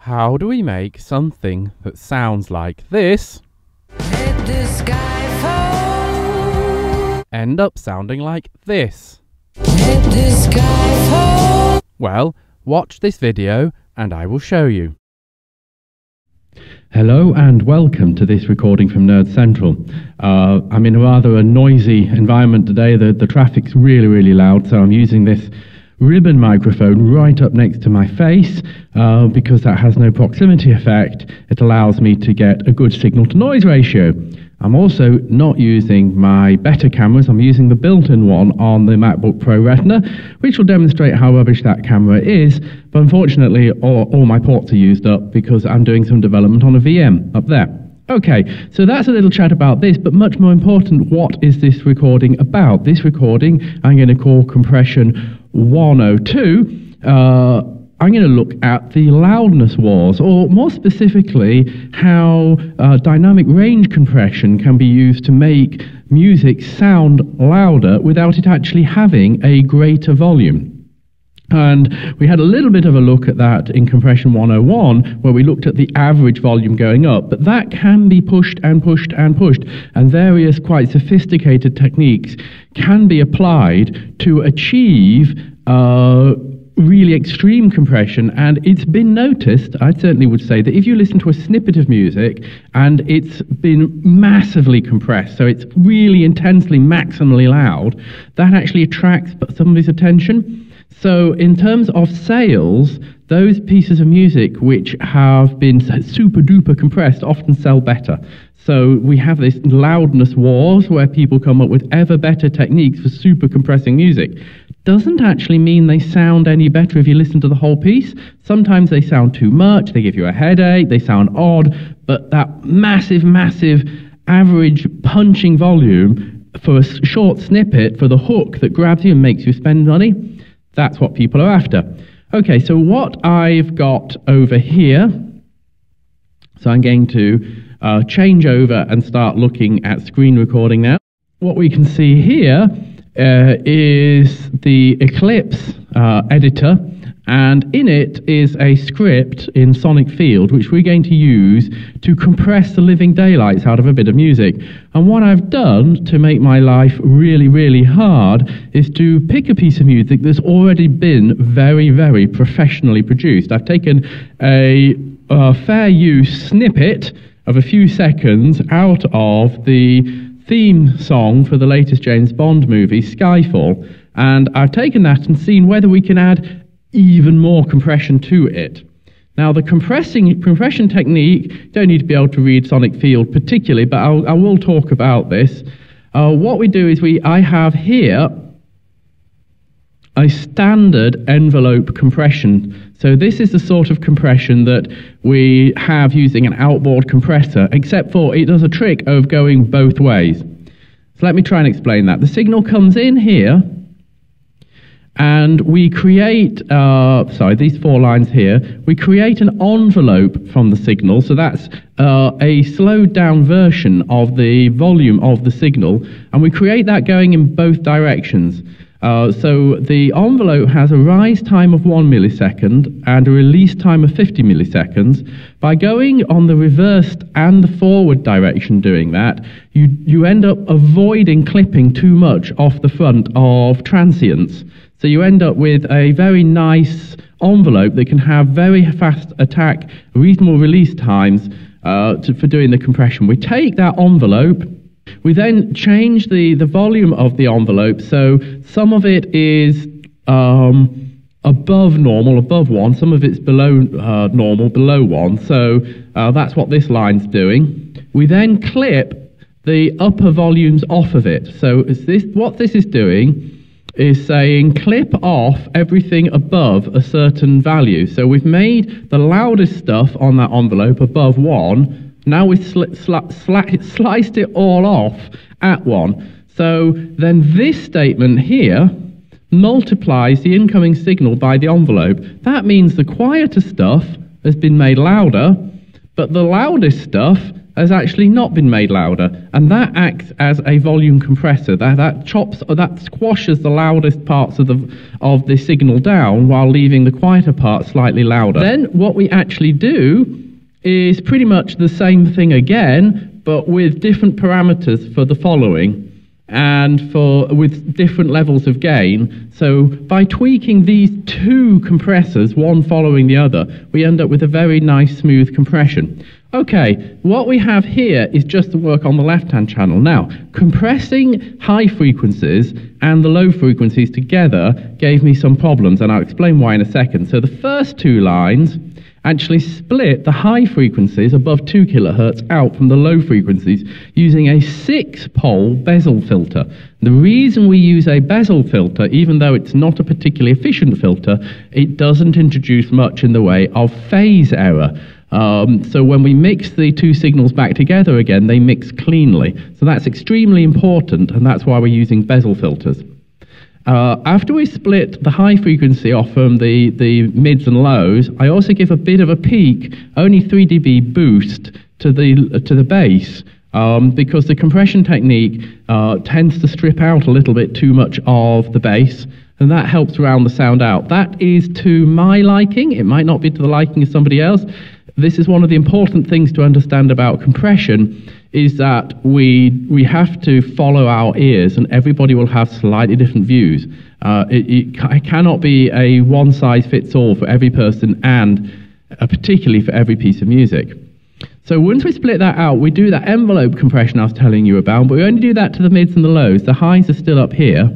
How do we make something that sounds like this Let the sky fall. end up sounding like this? Let the sky fall. Well, watch this video and I will show you. Hello and welcome to this recording from Nerd Central. I'm in a rather noisy environment today. The traffic's really loud, so I'm using this ribbon microphone right up next to my face because that has no proximity effect. It allows me to get a good signal to noise ratio. I'm also not using my better cameras. I'm using the built-in one on the MacBook Pro Retina, which will demonstrate how rubbish that camera is. But unfortunately, all my ports are used up because I'm doing some development on a VM up there. Okay, so that's a little chat about this, but much more important, what is this recording about? This recording I'm going to call Compression 102. I'm going to look at the loudness wars, or more specifically, how dynamic range compression can be used to make music sound louder without it actually having a greater volume. And we had a little bit of a look at that in Compression 101, where we looked at the average volume going up, but that can be pushed and pushed and pushed, and various quite sophisticated techniques can be applied to achieve really extreme compression. And it's been noticed, I certainly would say, that if you listen to a snippet of music and it's been massively compressed, so it's really intensely, maximally loud, that actually attracts somebody's attention. So in terms of sales, those pieces of music which have been super duper compressed often sell better. So we have this loudness wars where people come up with ever better techniques for super compressing music. Doesn't actually mean they sound any better if you listen to the whole piece. Sometimes they sound too much, they give you a headache, they sound odd, but that massive average punching volume for a short snippet, for the hook that grabs you and makes you spend money, that's what people are after. Okay, so what I've got over here, so I'm going to change over and start looking at screen recording now. What we can see here is the Eclipse editor, and in it is a script in Sonic Field which we're going to use to compress the living daylights out of a bit of music. And what I've done to make my life really hard is to pick a piece of music that's already been very professionally produced. I've taken a fair use snippet of a few seconds out of the theme song for the latest James Bond movie, Skyfall, and I've taken that and seen whether we can add even more compression to it. Now, the compression technique, you don't need to be able to read Sonic Field particularly, but I will talk about this. What we do is I have here a standard envelope compression. So this is the sort of compression that we have using an outboard compressor, except for it does a trick of going both ways. So let me try and explain that. The signal comes in here, and we create, these four lines here, we create an envelope from the signal, so that's a slowed down version of the volume of the signal, and we create that going in both directions. So the envelope has a rise time of 1 millisecond and a release time of 50 milliseconds. By going on the reversed and the forward direction doing that, you end up avoiding clipping too much off the front of transients. So you end up with a very nice envelope that can have very fast attack, reasonable release times for doing the compression. We take that envelope, we then change the volume of the envelope, so some of it is above normal, above 1, some of it's below normal, below 1, so that's what this line's doing. We then clip the upper volumes off of it. So what this is doing is saying clip off everything above a certain value. So we've made the loudest stuff on that envelope above 1. Now we've sliced it all off at 1. So then this statement here multiplies the incoming signal by the envelope. That means the quieter stuff has been made louder, but the loudest stuff has actually not been made louder, and that acts as a volume compressor. That squashes the loudest parts of the signal down while leaving the quieter parts slightly louder. Then what we actually do is pretty much the same thing again, but with different parameters for the following, and with different levels of gain. So by tweaking these two compressors, one following the other, we end up with a very nice smooth compression. Okay, what we have here is just the work on the left-hand channel. Now, compressing high frequencies and the low frequencies together gave me some problems, and I'll explain why in a second. So the first two lines actually split the high frequencies above 2 kilohertz out from the low frequencies using a 6-pole bezel filter. The reason we use a bezel filter, even though it's not a particularly efficient filter, it doesn't introduce much in the way of phase error. So when we mix the two signals back together again, they mix cleanly. So that's extremely important, and that's why we're using bezel filters. After we split the high frequency off from the mids and lows, I also give a bit of a peak, only 3 dB boost to the bass, because the compression technique tends to strip out a little bit too much of the bass, and that helps round the sound out. That is to my liking. It might not be to the liking of somebody else. This is one of the important things to understand about compression, is that we have to follow our ears, and everybody will have slightly different views. It cannot be a one-size-fits-all for every person, and particularly for every piece of music. So once we split that out, we do that envelope compression I was telling you about, but we only do that to the mids and the lows. The highs are still up here.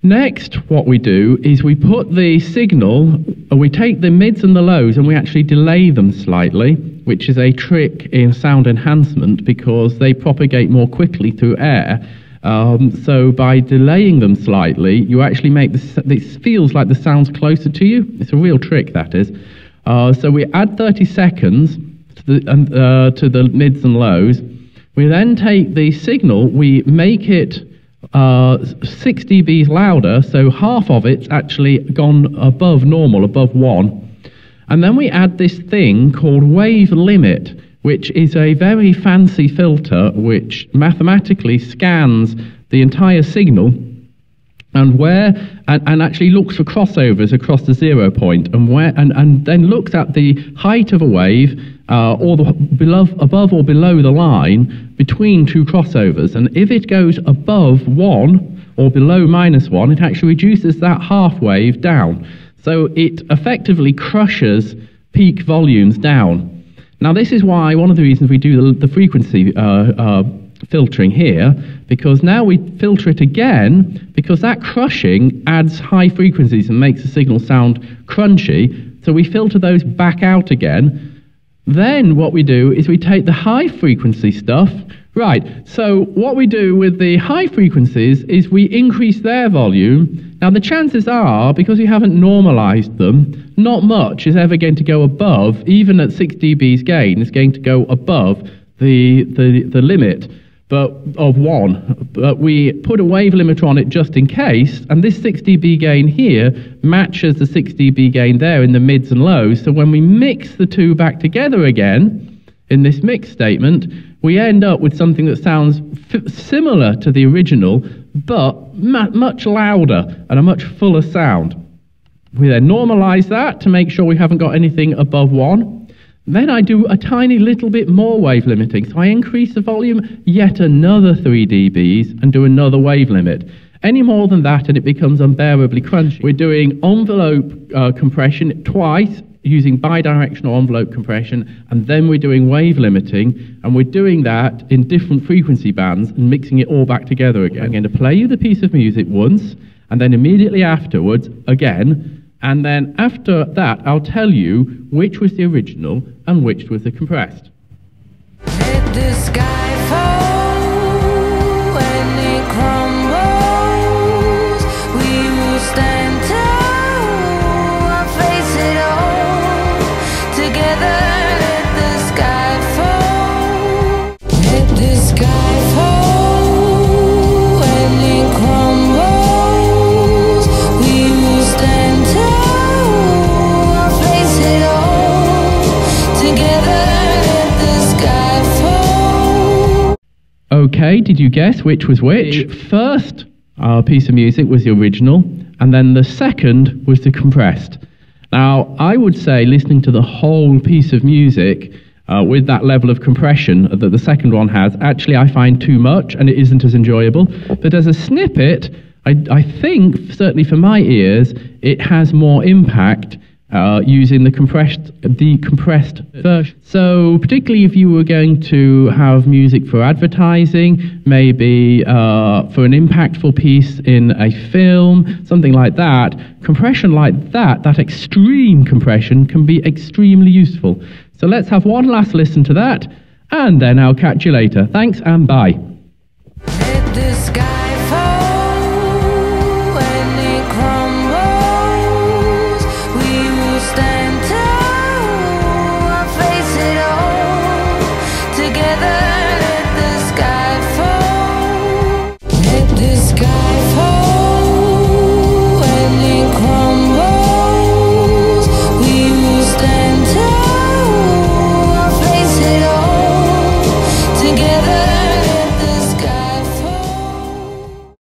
Next, what we do is we put the signal, we take the mids and the lows, and we actually delay them slightly, which is a trick in sound enhancement because they propagate more quickly through air. So by delaying them slightly, you actually make this feels like the sound's closer to you. It's a real trick, that is. So we add 30 seconds to the mids and lows. We then take the signal, we make it 6 dBs louder, so half of it's actually gone above normal, above 1. And then we add this thing called wave limit, which is a very fancy filter which mathematically scans the entire signal and actually looks for crossovers across the 0 point, and then looks at the height of a wave above or below the line between two crossovers, and if it goes above 1 or below -1, it actually reduces that half wave down. So it effectively crushes peak volumes down. Now this is why one of the reasons we do the frequency filtering here, because now we filter it again, because that crushing adds high frequencies and makes the signal sound crunchy, so we filter those back out again. Then what we do is we take the high frequency stuff. Right, so what we do with the high frequencies is we increase their volume. Now the chances are, because we haven't normalized them, not much is ever going to go above, even at 6 dBs gain, is going to go above the limit of 1. But we put a wave limiter on it just in case, and this 6 dB gain here matches the 6 dB gain there in the mids and lows. So when we mix the two back together again, in this mix statement, we end up with something that sounds similar to the original, but much louder and a much fuller sound. We then normalize that to make sure we haven't got anything above 1. Then I do a tiny little bit more wave limiting. So I increase the volume yet another 3 dBs and do another wave limit. Any more than that and it becomes unbearably crunchy. We're doing envelope compression twice, using bidirectional envelope compression, and then we're doing wave limiting, and we're doing that in different frequency bands and mixing it all back together again. I'm going to play you the piece of music once, and then immediately afterwards again, and then after that I'll tell you which was the original and which was the compressed. Let the sky fall when it crumbles. We will stand tall and face it all together. Let the sky fall. Let the sky fall when it crumbles. We will stand tall and face it all together. Okay, did you guess which was which? First piece of music was the original, and then the second was the compressed. Now, I would say listening to the whole piece of music with that level of compression that the second one has, actually I find too much and it isn't as enjoyable. But as a snippet, I think, certainly for my ears, it has more impact using the compressed version. So particularly if you were going to have music for advertising, maybe for an impactful piece in a film, something like that, compression like that extreme compression can be extremely useful. So let's have one last listen to that, and then I'll catch you later. Thanks and bye.